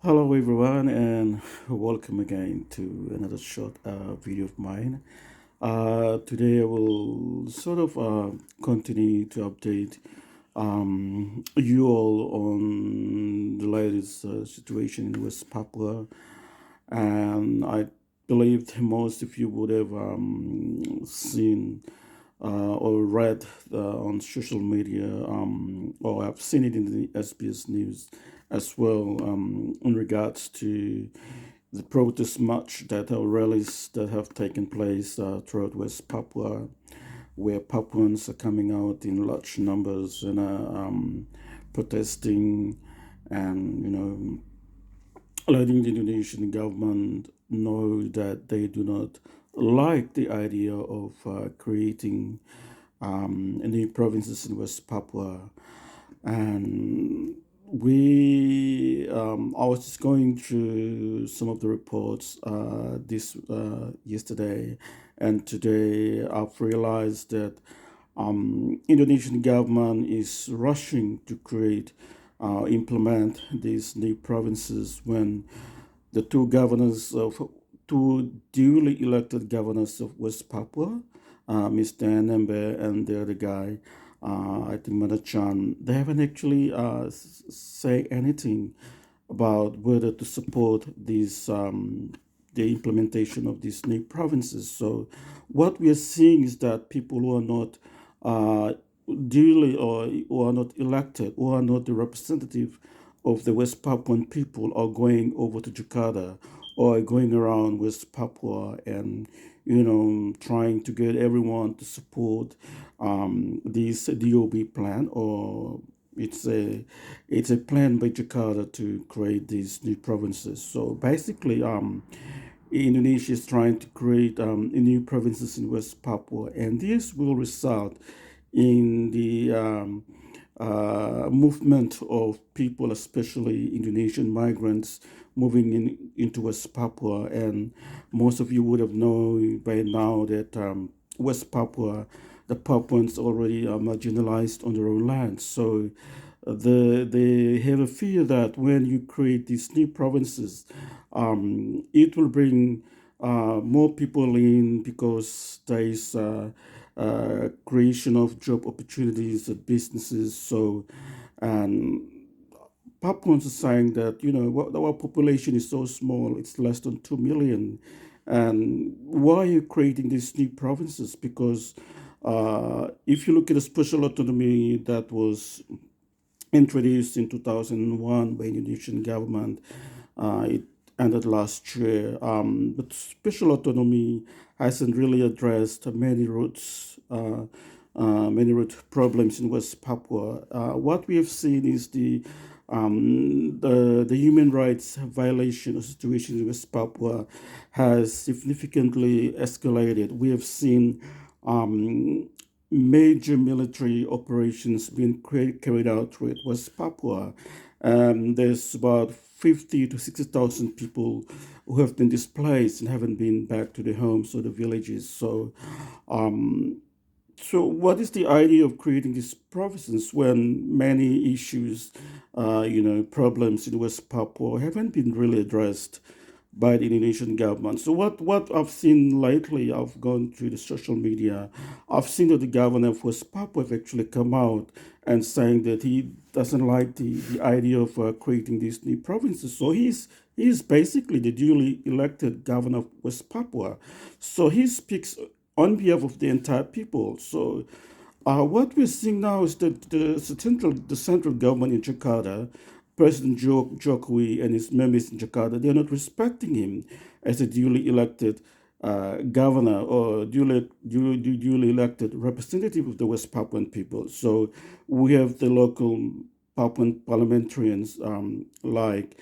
Hello everyone and welcome again to another short video of mine. Today I will sort of continue to update you all on the latest situation in West Papua, and I believe most of you would have seen or read on social media, or I've seen it in the SBS News as well, in regards to the protest march that are rallies that have taken place throughout West Papua, where Papuans are coming out in large numbers and protesting, and letting the Indonesian government know that they do not like the idea of creating new provinces in West Papua. And I was just going through some of the reports this yesterday and today. I've realized that Indonesian government is rushing to implement these new provinces when the two duly elected governors of West Papua, Mr. Nembe and the other guy, I think Manachan, they haven't actually say anything about whether to support the implementation of these new provinces. So what we are seeing is that people who are not uh, duly or who are not elected, who are not the representative of the West Papuan people, are going over to Jakarta or going around West Papua and trying to get everyone to support this DOB plan, or it's a it's a plan by Jakarta to create these new provinces. So basically, Indonesia is trying to create new provinces in West Papua, and this will result in the movement of people, especially Indonesian migrants, moving into West Papua. And most of you would have known by now that West Papua, the Papuans already are marginalized on their own land. So they have a fear that when you create these new provinces, it will bring more people in because there is creation of job opportunities at businesses. So, and Papuans are saying that our population is so small; it's less than 2 million, and why are you creating these new provinces? Because if you look at the special autonomy that was introduced in 2001 by the Indonesian government. It ended last year. But special autonomy hasn't really addressed many root problems in West Papua. What we have seen is the human rights violation of situation in West Papua has significantly escalated. We have seen major military operations being carried out through West Papua. There's about 50 to 60,000 people who have been displaced and haven't been back to their homes or the villages. Um, so, what is the idea of creating these provinces when many issues, problems in West Papua haven't been really addressed by the Indonesian government? So, what I've seen lately, I've gone through the social media, I've seen that the governor of West Papua have actually come out and saying that he doesn't like the idea of creating these new provinces. So, he's basically the duly elected governor of West Papua. So, he speaks on behalf of the entire people. So what we're seeing now is that the central government in Jakarta, President Jokowi and his members in Jakarta, they're not respecting him as a duly elected governor or duly elected representative of the West Papuan people. So we have the local Papuan parliamentarians like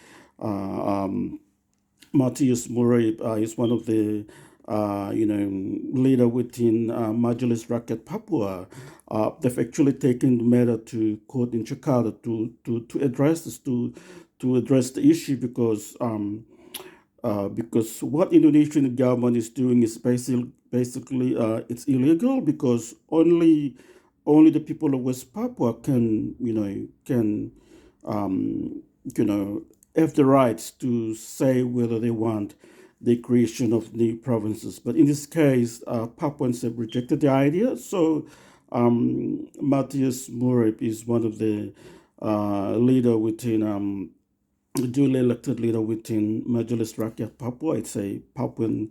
Matthias Murray is one of the leader within Majelis Rakyat Papua. They've actually taken the matter to court in Jakarta to address to address the issue because what Indonesian government is doing is basically it's illegal because only the people of West Papua can um, you know have the right to say whether they want the creation of new provinces. But in this case, Papuans have rejected the idea. So Matthias Murib is one of the leader within duly elected leader within Majelis Rakyat Papua. It's a Papuan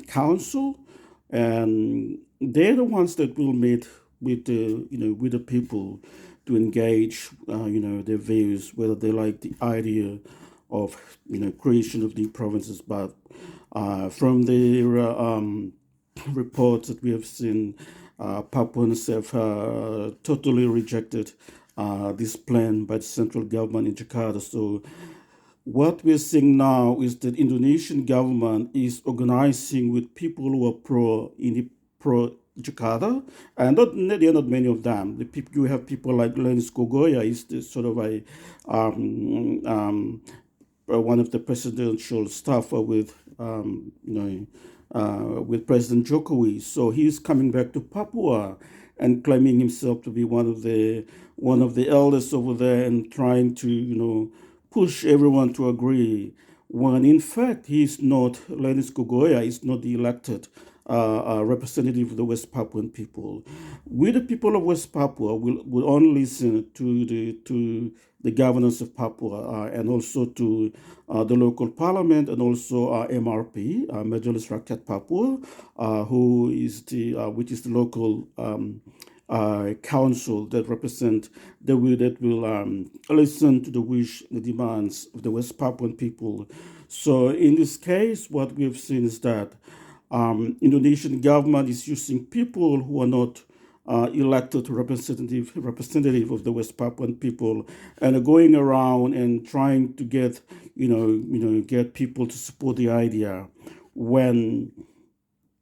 council, and they're the ones that will meet with the with the people to engage their views, whether they like the idea of creation of new provinces. But from the reports that we have seen, Papuans have totally rejected this plan by the central government in Jakarta. So what we're seeing now is that Indonesian government is organizing with people who are pro Jakarta, and there are not many of them. The people you have people like Lenis Kogoya is the sort of a one of the presidential staffer with with President Jokowi. So he's coming back to Papua and claiming himself to be one of the elders over there and trying to push everyone to agree. When in fact he's not, Lenis Kogoya is not the elected representative of the West Papuan people. We, the people of West Papua, will only listen to the governors of Papua and also to the local parliament and also MRP, Majelis Rakyat Papua, who is which is the local council that represent that will listen to the wish, the demands of the West Papuan people. So in this case, what we've seen is that Indonesian government is using people who are not elected representative of the West Papuan people, and are going around and trying to get get people to support the idea when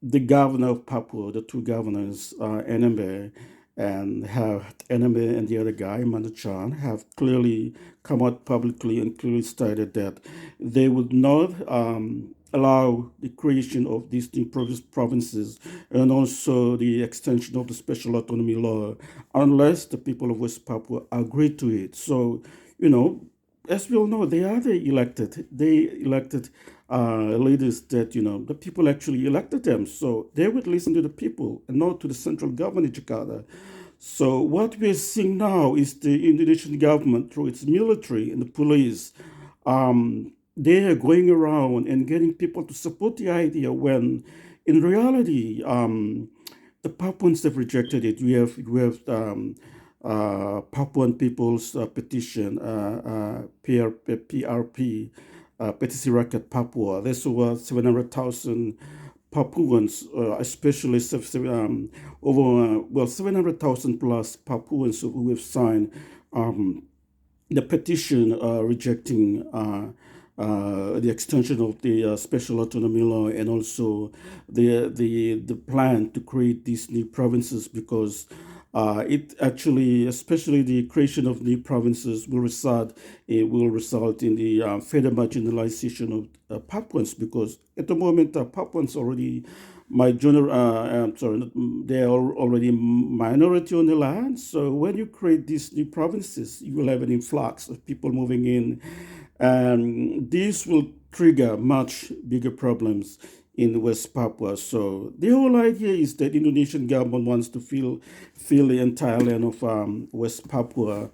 the governor of Papua, the two governors, Enembe and the other guy, Manachan, have clearly come out publicly and clearly stated that they would not allow the creation of these new provinces and also the extension of the special autonomy law unless the people of West Papua agree to it. So, as we all know, they are the elected. They elected leaders that, the people actually elected them. So they would listen to the people and not to the central government in Jakarta. So what we're seeing now is the Indonesian government, through its military and the police, they are going around and getting people to support the idea when, in reality, the Papuans have rejected it. We have Papuan People's Petition, PRP, Petisi Rakyat Papua. There's over 700,000 Papuans, especially over 700,000 plus Papuans who have signed the petition rejecting the extension of the special autonomy law and also the plan to create these new provinces, because it actually, especially the creation of new provinces, will result in the further marginalization of Papuans, because at the moment Papuans already they are already minority on the land. So when you create these new provinces, you will have an influx of people moving in, and this will trigger much bigger problems in West Papua. So the whole idea is that Indonesian government wants to fill the entire land of West Papua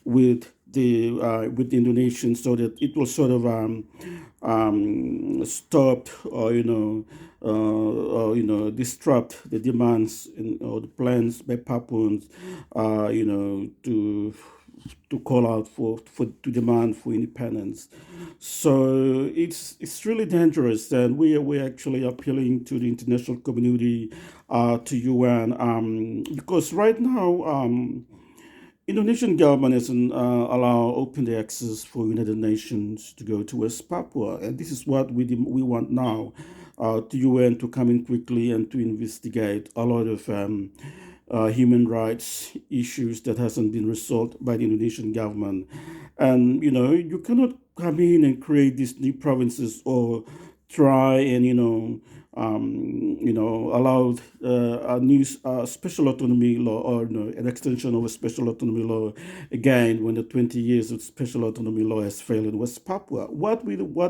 with the Indonesians, so that it will sort of stop or disrupt the demands or the plans by Papuans, to call out to demand for independence. So it's really dangerous, and we're actually appealing to the international community, to UN, because right now Indonesian government hasn't allowed open access for United Nations to go to West Papua, and this is what we want now, to UN to come in quickly and to investigate a lot of human rights issues that hasn't been resolved by the Indonesian government. And you cannot come in and create these new provinces or try and allowed a new special autonomy law, or an extension of a special autonomy law again when the 20 years of special autonomy law has failed in West Papua. What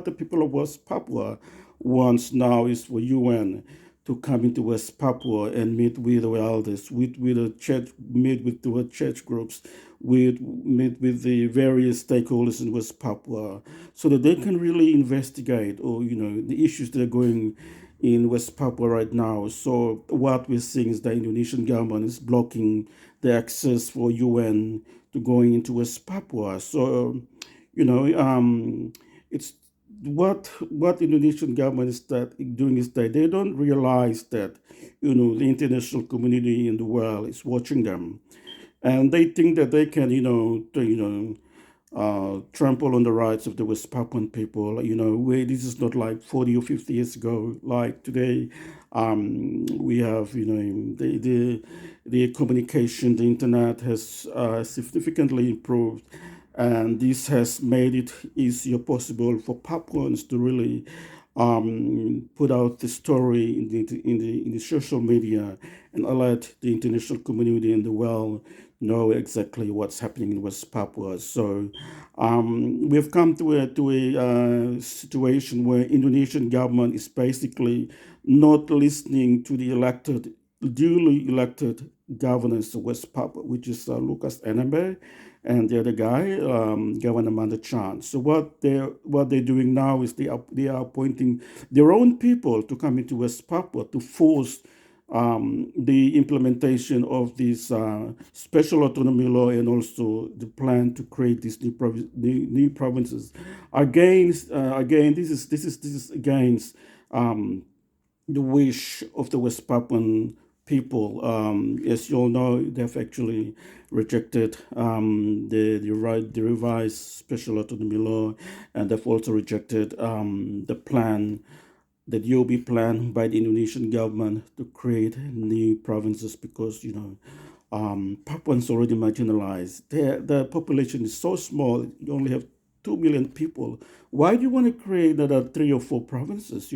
the people of West Papua wants now is for UN to come into West Papua and meet with the elders, with the church, meet with the church groups, meet with the various stakeholders in West Papua, so that they can really investigate, or the issues that are going in West Papua right now. So what we're seeing is the Indonesian government is blocking the access for UN to going into West Papua. So it's what Indonesian government is doing is that they don't realize that the international community in the world is watching them, and they think that they can trample on the rights of the West Papuan people. Where this is not like 40 or 50 years ago. Like today, we have the communication, the internet has significantly improved, and this has made it easier possible for Papuans to really put out the story in the social media and let the international community in the world know exactly what's happening in West Papua. So we've come to a situation where Indonesian government is basically not listening to the duly elected governors of West Papua, which is Lucas Enembe and the other guy, Governor Mandachan. So what they're doing now is they are appointing their own people to come into West Papua to force the implementation of this special autonomy law, and also the plan to create these new provinces. Again, this is against the wish of the West Papuan people. As you all know, they've actually rejected the revised special autonomy law, and they've also rejected the DOB plan by the Indonesian government to create new provinces, because Papuans already marginalized. The population is so small. You only have 2 million people. Why do you want to create another 3 or 4 provinces?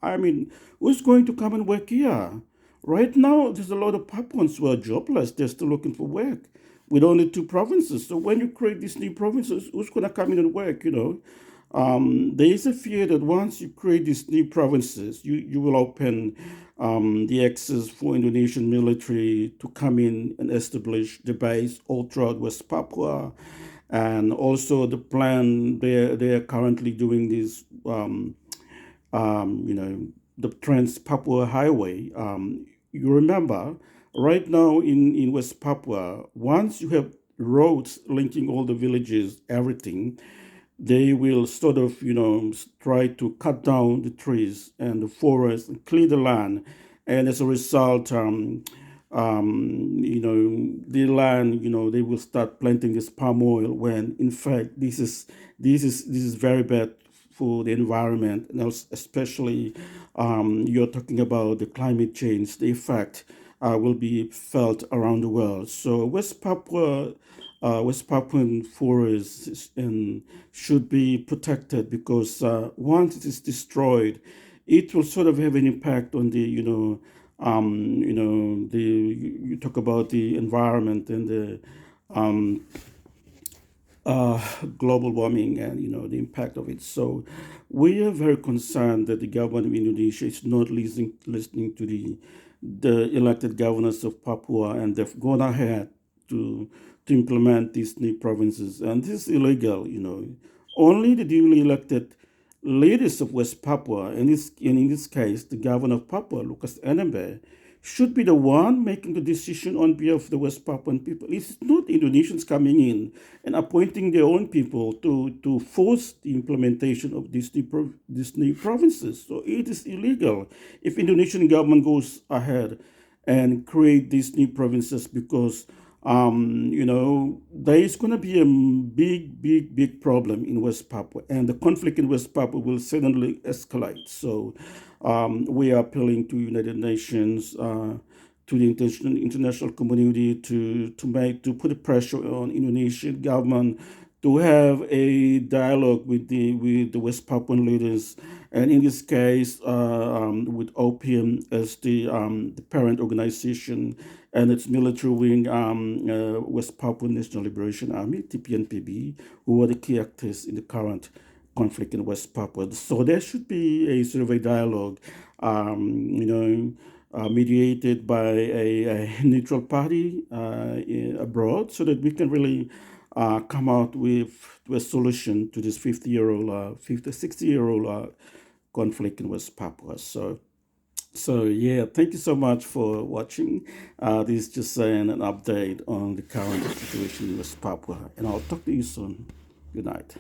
I mean, who's going to come and work here? Right now, there's a lot of Papuans who are jobless. They're still looking for work with only 2 provinces. So when you create these new provinces, who's going to come in and work? There is a fear that once you create these new provinces, you will open the access for Indonesian military to come in and establish the base all throughout West Papua. And also the plan, they are currently doing this, the Trans Papua Highway. You remember, right now in West Papua, once you have roads linking all the villages, everything, they will sort of, try to cut down the trees and the forest and clear the land. And as a result, the land, they will start planting this palm oil, when in fact this is very bad for the environment, and especially you're talking about the climate change. The effect will be felt around the world. So West Papuan forests should be protected, because once it is destroyed, it will sort of have an impact on you talk about the environment and the um, global warming, and the impact of it. So we are very concerned that the government of Indonesia is not listening to the elected governors of Papua, and they've gone ahead to implement these new provinces, and this is illegal. Only the duly elected leaders of West Papua, and in this case, the governor of Papua, Lucas Enembe, should be the one making the decision on behalf of the West Papuan people. It's not Indonesians coming in and appointing their own people to force the implementation of these new provinces. So it is illegal if Indonesian government goes ahead and create these new provinces, because there is going to be a big problem in West Papua, and the conflict in West Papua will suddenly escalate. So we are appealing to United Nations, to the international community to put a pressure on Indonesian government to have a dialogue with the West Papuan leaders, and in this case, with OPM as the parent organization and its military wing, West Papua National Liberation Army (TPNPB), who are the key actors in the current conflict in West Papua. So there should be a sort of a dialogue, mediated by a neutral party abroad, so that we can really come out with a solution to this 60-year-old conflict in West Papua. So yeah, thank you so much for watching. This is just an update on the current situation in West Papua, and I'll talk to you soon. Good night.